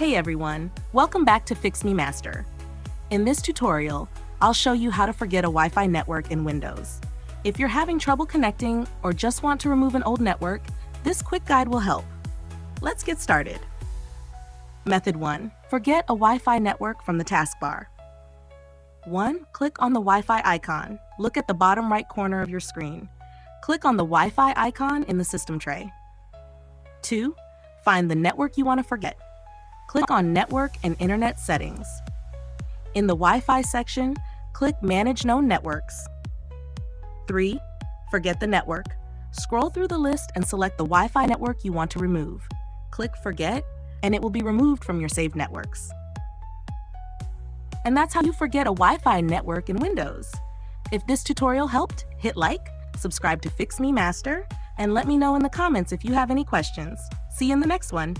Hey everyone, welcome back to Fix Me Master. In this tutorial, I'll show you how to forget a Wi-Fi network in Windows. If you're having trouble connecting or just want to remove an old network, this quick guide will help. Let's get started. Method 1. Forget a Wi-Fi network from the taskbar. 1. Click on the Wi-Fi icon. Look at the bottom right corner of your screen. Click on the Wi-Fi icon in the system tray. 2. Find the network you want to forget. Click on Network and Internet Settings. In the Wi-Fi section, click Manage Known Networks. 3. Forget the network. Scroll through the list and select the Wi-Fi network you want to remove. Click Forget, and it will be removed from your saved networks. And that's how you forget a Wi-Fi network in Windows. If this tutorial helped, hit like, subscribe to Fix Me Master, and let me know in the comments if you have any questions. See you in the next one.